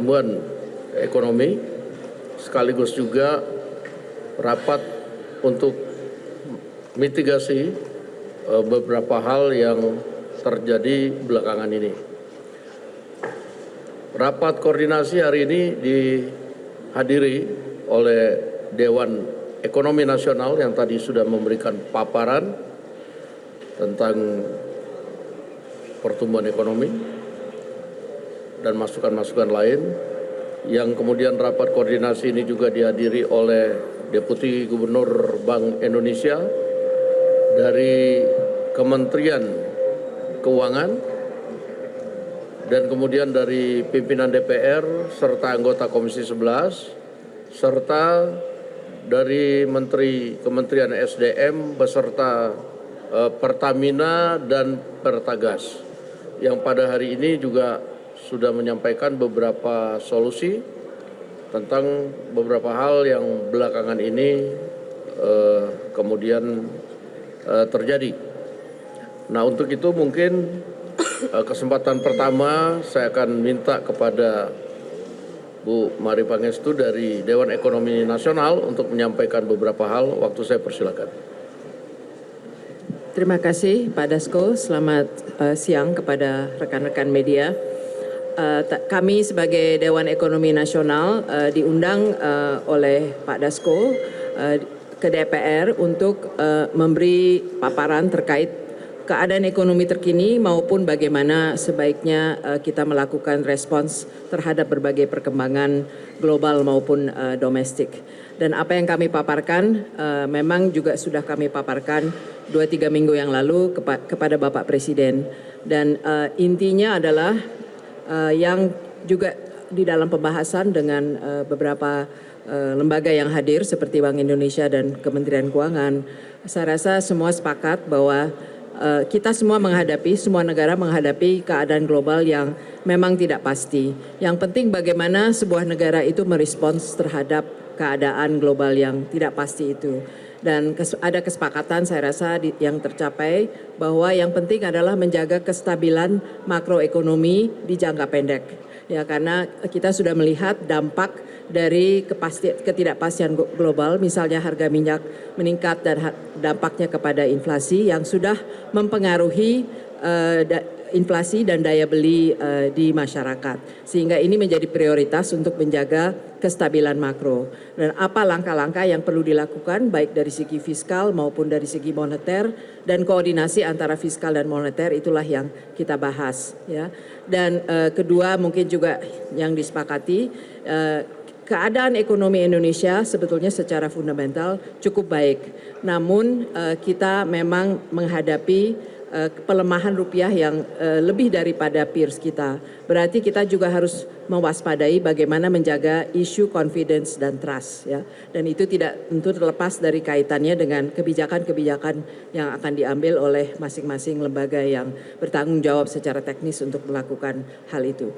pertumbuhan ekonomi, sekaligus juga rapat untuk mitigasi beberapa hal yang terjadi belakangan ini. Rapat koordinasi hari ini dihadiri oleh Dewan Ekonomi Nasional yang tadi sudah memberikan paparan tentang pertumbuhan ekonomi dan masukan-masukan lain. Yang kemudian rapat koordinasi ini juga dihadiri oleh Deputi Gubernur Bank Indonesia dari Kementerian Keuangan dan kemudian dari pimpinan DPR serta anggota Komisi 11 serta dari Kementerian SDM beserta Pertamina dan Pertagas yang pada hari ini juga sudah menyampaikan beberapa solusi tentang beberapa hal yang belakangan ini kemudian terjadi. Nah, untuk itu mungkin kesempatan pertama saya akan minta kepada Bu Mari Pangestu dari Dewan Ekonomi Nasional untuk menyampaikan beberapa hal. Waktu saya persilakan. Terima kasih Pak Dasko. Selamat siang kepada rekan-rekan media. Kami sebagai Dewan Ekonomi Nasional diundang oleh Pak Dasko ke DPR untuk memberi paparan terkait keadaan ekonomi terkini maupun bagaimana sebaiknya kita melakukan respons terhadap berbagai perkembangan global maupun domestik. Dan apa yang kami paparkan memang juga sudah kami paparkan 2-3 minggu yang lalu kepada Bapak Presiden. Dan intinya adalah yang juga di dalam pembahasan dengan beberapa lembaga yang hadir seperti Bank Indonesia dan Kementerian Keuangan, saya rasa semua sepakat bahwa kita semua negara menghadapi keadaan global yang memang tidak pasti. Yang penting bagaimana sebuah negara itu merespons terhadap keadaan global yang tidak pasti itu. Dan ada kesepakatan saya rasa yang tercapai bahwa yang penting adalah menjaga kestabilan makroekonomi di jangka pendek. Ya, karena kita sudah melihat dampak dari ketidakpastian global, misalnya harga minyak meningkat dan dampaknya kepada inflasi yang sudah mempengaruhi inflasi dan daya beli di masyarakat. Sehingga ini menjadi prioritas untuk menjaga kestabilan makro. Dan apa langkah-langkah yang perlu dilakukan baik dari segi fiskal maupun dari segi moneter, dan koordinasi antara fiskal dan moneter itulah yang kita bahas. Ya. Dan kedua mungkin juga yang disepakati, keadaan ekonomi Indonesia sebetulnya secara fundamental cukup baik. Namun kita memang menghadapi pelemahan rupiah yang lebih daripada peers kita. Berarti kita juga harus mewaspadai bagaimana menjaga isu confidence dan trust, ya. Dan itu tidak tentu terlepas dari kaitannya dengan kebijakan-kebijakan yang akan diambil oleh masing-masing lembaga yang bertanggung jawab secara teknis untuk melakukan hal itu.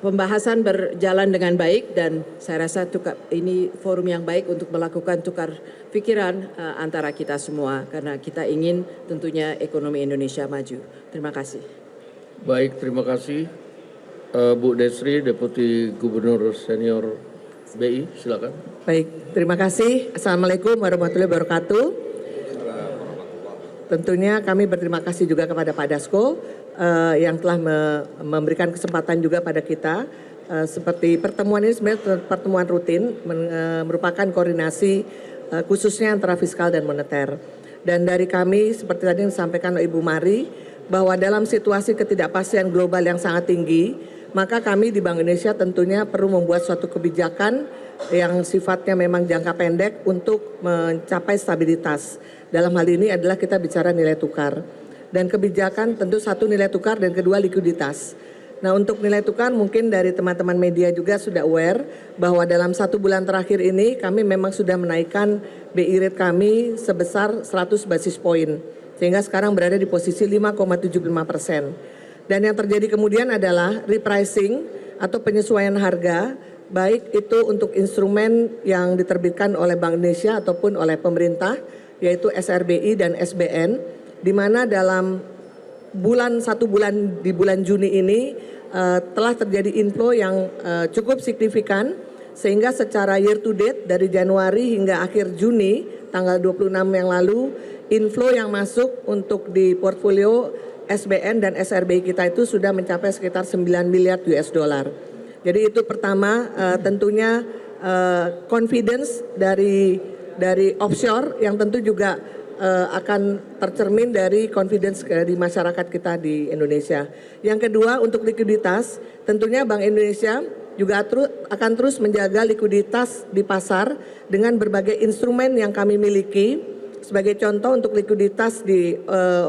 Pembahasan berjalan dengan baik dan saya rasa ini forum yang baik untuk melakukan tukar pikiran antara kita semua karena kita ingin tentunya ekonomi Indonesia maju. Terima kasih. Baik, terima kasih. Bu Desri, Deputi Gubernur Senior BI, silakan. Baik, terima kasih. Assalamualaikum warahmatullahi wabarakatuh. Tentunya kami berterima kasih juga kepada Pak Dasko yang telah memberikan kesempatan juga pada kita. Seperti pertemuan ini sebenarnya pertemuan rutin merupakan koordinasi khususnya antara fiskal dan moneter. Dan dari kami seperti tadi yang disampaikan oleh Ibu Mari bahwa dalam situasi ketidakpastian global yang sangat tinggi, maka kami di Bank Indonesia tentunya perlu membuat suatu kebijakan yang sifatnya memang jangka pendek untuk mencapai stabilitas. Dalam hal ini adalah kita bicara nilai tukar. Dan kebijakan tentu satu nilai tukar dan kedua likuiditas. Nah, untuk nilai tukar mungkin dari teman-teman media juga sudah aware bahwa dalam 1 bulan terakhir ini kami memang sudah menaikkan BI rate kami sebesar 100 basis point. Sehingga sekarang berada di posisi 5,75%. Dan yang terjadi kemudian adalah repricing atau penyesuaian harga, baik itu untuk instrumen yang diterbitkan oleh Bank Indonesia ataupun oleh pemerintah, yaitu SRBI dan SBN, di mana dalam 1 bulan di bulan Juni ini telah terjadi inflow yang cukup signifikan, sehingga secara year to date dari Januari hingga akhir Juni tanggal 26 yang lalu, inflow yang masuk untuk di portfolio SBN dan SRBI kita itu sudah mencapai sekitar 9 miliar US dollar. Jadi itu pertama, tentunya confidence dari offshore yang tentu juga akan tercermin dari confidence di masyarakat kita di Indonesia. Yang kedua, untuk likuiditas, tentunya Bank Indonesia juga akan terus menjaga likuiditas di pasar dengan berbagai instrumen yang kami miliki. Sebagai contoh untuk likuiditas di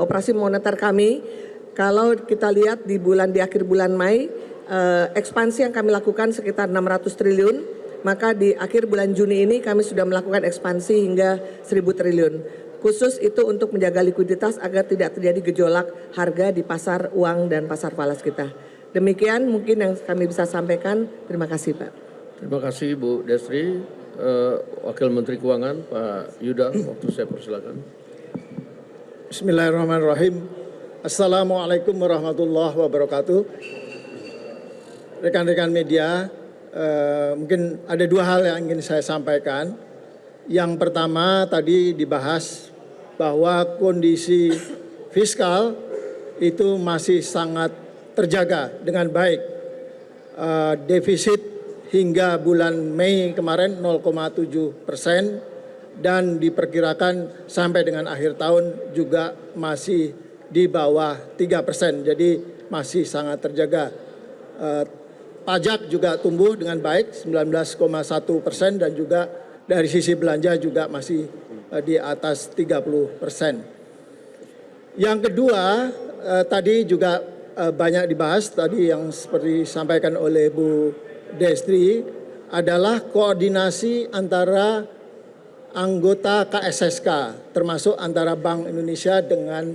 operasi moneter kami, kalau kita lihat di akhir bulan Mei, ekspansi yang kami lakukan sekitar 600 triliun, maka di akhir bulan Juni ini kami sudah melakukan ekspansi hingga 1.000 triliun. Khusus itu untuk menjaga likuiditas agar tidak terjadi gejolak harga di pasar uang dan pasar falas kita. Demikian mungkin yang kami bisa sampaikan. Terima kasih, Pak. Terima kasih Bu Destri. Wakil Menteri Keuangan Pak Yuda, waktu saya persilakan. Bismillahirrahmanirrahim. Assalamualaikum warahmatullahi wabarakatuh. Rekan-rekan media, mungkin ada dua hal yang ingin saya sampaikan. Yang pertama tadi dibahas bahwa kondisi fiskal itu masih sangat terjaga dengan baik. Defisit hingga bulan Mei kemarin 0,7% dan diperkirakan sampai dengan akhir tahun juga masih di bawah 3%. Jadi masih sangat terjaga. Pajak juga tumbuh dengan baik 19,1% dan juga dari sisi belanja juga masih di atas 30%. Yang kedua, tadi juga banyak dibahas tadi yang seperti disampaikan oleh Bu Destri adalah koordinasi antara anggota KSSK termasuk antara Bank Indonesia dengan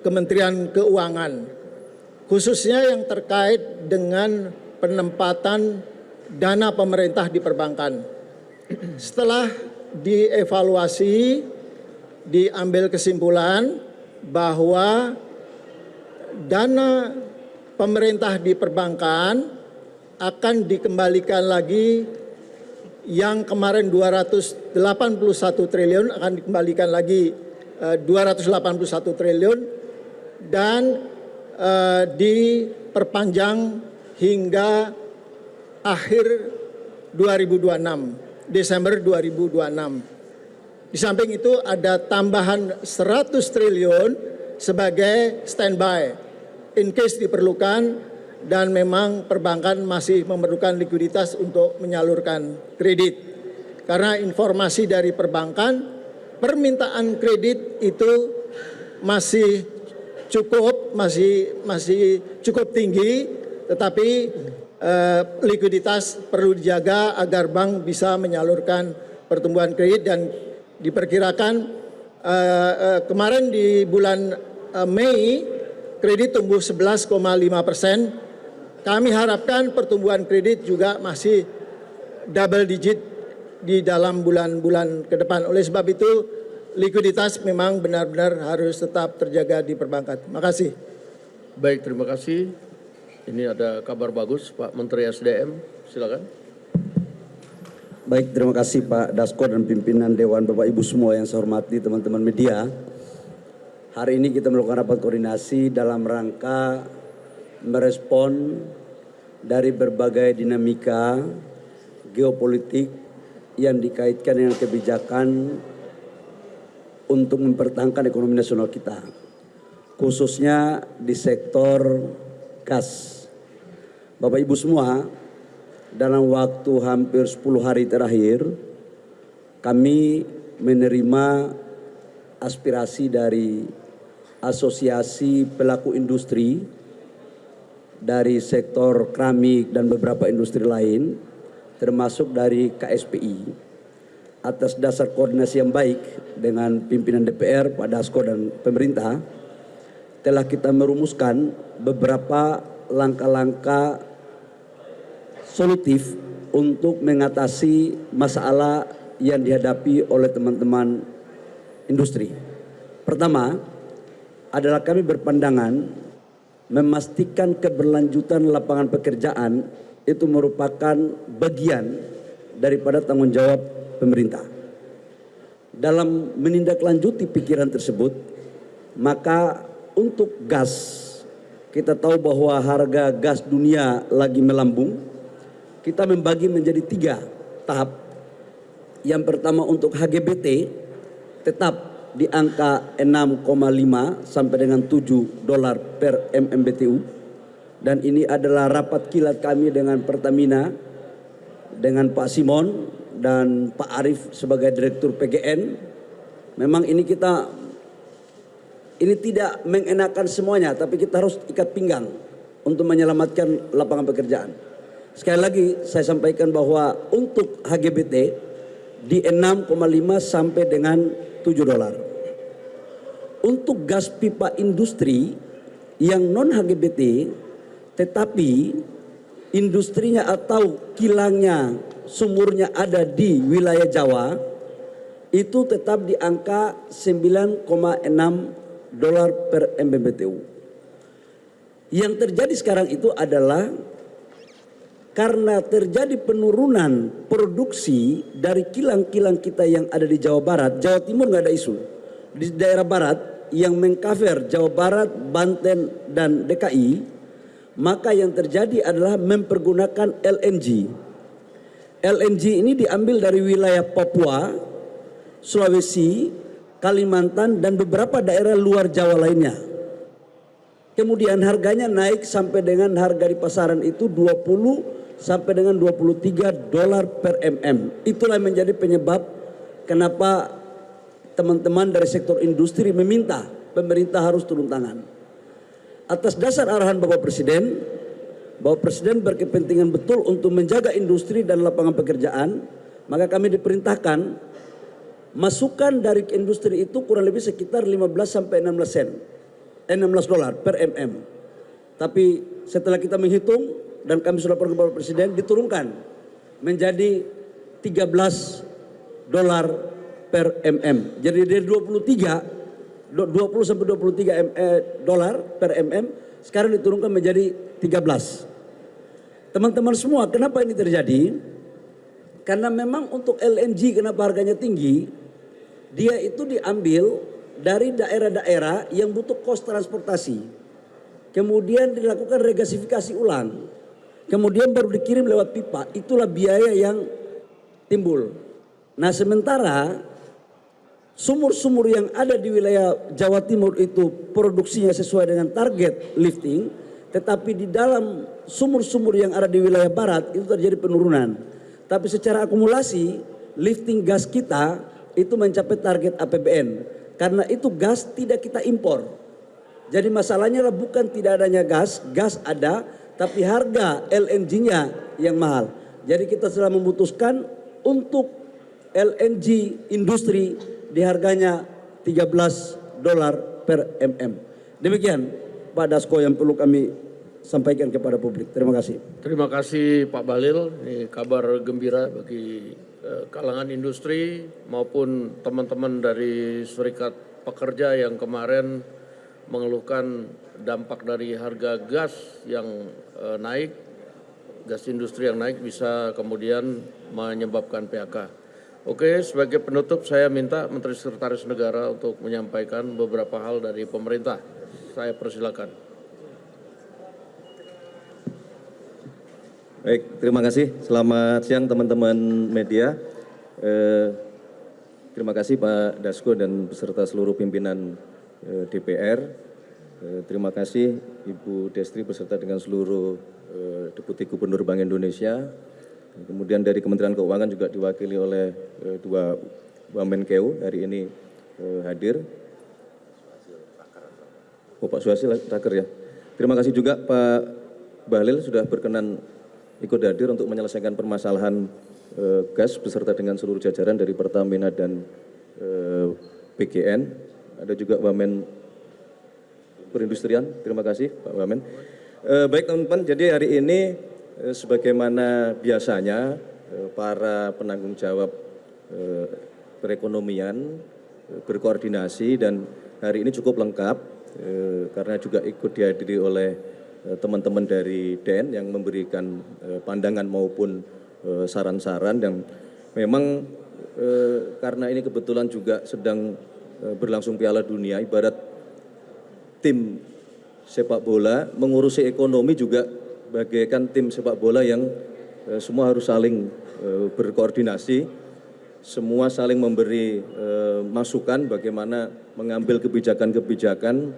Kementerian Keuangan, khususnya yang terkait dengan penempatan dana pemerintah di perbankan. Setelah dievaluasi, diambil kesimpulan bahwa dana pemerintah di perbankan akan dikembalikan lagi, yang kemarin 281 triliun akan dikembalikan lagi 281 triliun dan diperpanjang hingga akhir 2026, Desember 2026. Di samping itu ada tambahan 100 triliun sebagai standby in case diperlukan dan memang perbankan masih memerlukan likuiditas untuk menyalurkan kredit. Karena informasi dari perbankan, permintaan kredit itu masih cukup tinggi, tetapi likuiditas perlu dijaga agar bank bisa menyalurkan pertumbuhan kredit. Dan diperkirakan kemarin di bulan Mei kredit tumbuh 11,5%. Kami harapkan pertumbuhan kredit juga masih double digit di dalam bulan-bulan ke depan. Oleh sebab itu likuiditas memang benar-benar harus tetap terjaga di perbankan. Terima kasih. Baik, terima kasih. Ini ada kabar bagus Pak Menteri SDM, silakan. Baik, terima kasih Pak Dasko dan pimpinan Dewan, Bapak Ibu semua yang saya hormati, teman-teman media. Hari ini kita melakukan rapat koordinasi dalam rangka merespon dari berbagai dinamika geopolitik yang dikaitkan dengan kebijakan untuk mempertahankan ekonomi nasional kita, khususnya di sektor gas. Bapak Ibu semua, dalam waktu hampir 10 hari terakhir kami menerima aspirasi dari asosiasi pelaku industri dari sektor keramik dan beberapa industri lain, termasuk dari KSPI. Atas dasar koordinasi yang baik dengan pimpinan DPR, Pak Dasko dan pemerintah, telah kita merumuskan beberapa langkah-langkah solutif untuk mengatasi masalah yang dihadapi oleh teman-teman industri. Pertama adalah kami berpandangan memastikan keberlanjutan lapangan pekerjaan itu merupakan bagian daripada tanggung jawab pemerintah. Dalam menindaklanjuti pikiran tersebut, maka untuk gas, kita tahu bahwa harga gas dunia lagi melambung. Kita membagi menjadi 3 tahap. Yang pertama untuk HGBT tetap di angka 6,5 sampai dengan 7 dolar per MMBTU. Dan ini adalah rapat kilat kami dengan Pertamina, dengan Pak Simon dan Pak Arief sebagai Direktur PGN. Memang ini tidak mengenakan semuanya, tapi kita harus ikat pinggang untuk menyelamatkan lapangan pekerjaan. Sekali lagi saya sampaikan bahwa untuk HGBT di 6,5 sampai dengan 7 dolar. Untuk gas pipa industri yang non HGBT tetapi industrinya atau kilangnya, sumurnya ada di wilayah Jawa, itu tetap di angka 9,6 dolar per MMBTU. Yang terjadi sekarang itu adalah karena terjadi penurunan produksi dari kilang-kilang kita yang ada di Jawa Barat. Jawa Timur nggak ada isu. Di daerah Barat yang mengcover Jawa Barat, Banten, dan DKI, maka yang terjadi adalah mempergunakan LNG. LNG ini diambil dari wilayah Papua, Sulawesi, Kalimantan, dan beberapa daerah luar Jawa lainnya. Kemudian harganya naik sampai dengan harga di pasaran itu 20 sampai dengan 23 dolar per mm. Itulah yang menjadi penyebab kenapa teman-teman dari sektor industri meminta pemerintah harus turun tangan. Atas dasar arahan Bapak Presiden, Bapak Presiden berkepentingan betul untuk menjaga industri dan lapangan pekerjaan, maka kami diperintahkan masukan dari industri itu kurang lebih sekitar 15 sampai 16 dolar per mm. Tapi setelah kita menghitung dan kami sudah pergi ke Bapak Presiden, diturunkan menjadi 13 dolar per mm. Jadi dari 20 sampai 23 dolar per mm sekarang diturunkan menjadi 13. Teman-teman semua, kenapa ini terjadi? Karena memang untuk LNG kenapa harganya tinggi? Dia itu diambil dari daerah-daerah yang butuh kos transportasi. Kemudian dilakukan regasifikasi ulang. Kemudian baru dikirim lewat pipa. Itulah biaya yang timbul. Nah sementara sumur-sumur yang ada di wilayah Jawa Timur itu produksinya sesuai dengan target lifting. Tetapi di dalam sumur-sumur yang ada di wilayah Barat itu terjadi penurunan. Tapi secara akumulasi lifting gas kita itu mencapai target APBN. Karena itu gas tidak kita impor. Jadi masalahnya adalah bukan tidak adanya gas, gas ada, tapi harga LNG-nya yang mahal. Jadi kita sudah memutuskan untuk LNG industri di harganya 13 dolar per mm. Demikian Pak Dasko yang perlu kami sampaikan kepada publik. Terima kasih. Terima kasih Pak Bahlil. Ini kabar gembira bagi kalangan industri maupun teman-teman dari serikat pekerja yang kemarin mengeluhkan dampak dari harga gas yang naik, gas industri yang naik bisa kemudian menyebabkan PHK. Oke, sebagai penutup saya minta Menteri Sekretaris Negara untuk menyampaikan beberapa hal dari pemerintah. Saya persilakan. Baik, terima kasih. Selamat siang teman-teman media. Terima kasih Pak Dasko dan beserta seluruh pimpinan DPR. Terima kasih Ibu Destri beserta dengan seluruh Deputi Gubernur Bank Indonesia. Kemudian dari Kementerian Keuangan juga diwakili oleh dua Wamenkeu hari ini hadir. Oh Pak Suhasil Raker ya. Terima kasih juga Pak Bahlil sudah berkenan ikut hadir untuk menyelesaikan permasalahan gas beserta dengan seluruh jajaran dari Pertamina dan PGN. Ada juga Wamen Perindustrian, terima kasih Pak Wamen. Baik teman-teman, jadi hari ini sebagaimana biasanya para penanggung jawab perekonomian berkoordinasi dan hari ini cukup lengkap. karena juga ikut dihadiri oleh teman-teman dari DEN yang memberikan pandangan maupun saran-saran, dan memang karena ini kebetulan juga sedang berlangsung Piala Dunia, ibarat tim sepak bola mengurusi ekonomi juga bagaikan tim sepak bola yang semua harus saling berkoordinasi, semua saling memberi masukan bagaimana mengambil kebijakan-kebijakan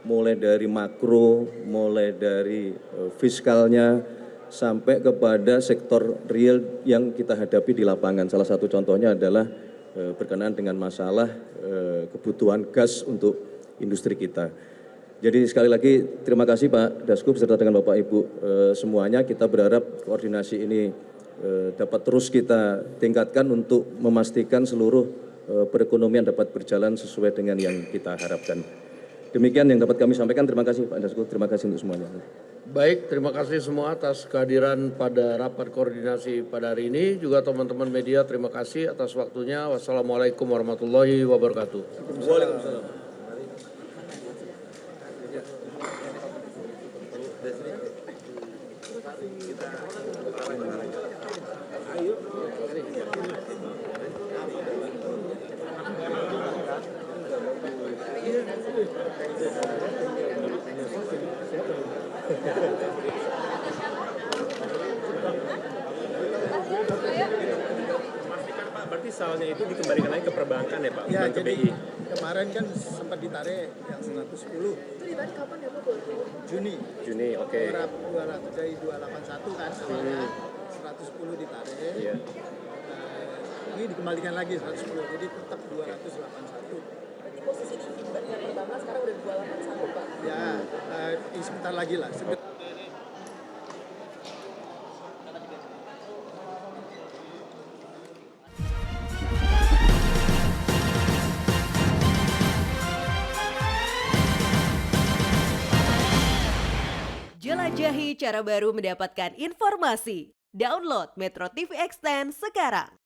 mulai dari makro, mulai dari fiskalnya sampai kepada sektor real yang kita hadapi di lapangan. Salah satu contohnya adalah berkenaan dengan masalah kebutuhan gas untuk industri kita. Jadi sekali lagi terima kasih Pak Dasko beserta dengan Bapak Ibu semuanya. Kita berharap koordinasi ini dapat terus kita tingkatkan untuk memastikan seluruh perekonomian dapat berjalan sesuai dengan yang kita harapkan. Demikian yang dapat kami sampaikan. Terima kasih Pak Dasko, terima kasih untuk semuanya. Baik, terima kasih semua atas kehadiran pada rapat koordinasi pada hari ini. Juga teman-teman media, terima kasih atas waktunya. Wassalamualaikum warahmatullahi wabarakatuh. Waalaikumsalam. Pastikan Pak, berarti salahnya itu dikembalikan lagi ke perbankan ya Pak, Ya, bukan ke jadi BI. kemarin kan sempat ditarik yang 110. Itu ditarik kapan ya Pak? Juni. Juni, oke. 200 dari 281 kan awalnya 110 ditarik. Iya. Ini dikembalikan lagi 110, jadi tetap 281. Berarti posisi di dengan perbankan sekarang udah 281 Pak. Ya, sebentar lagi lah. Jelajahi cara baru mendapatkan informasi. Download Metro TV Extend sekarang.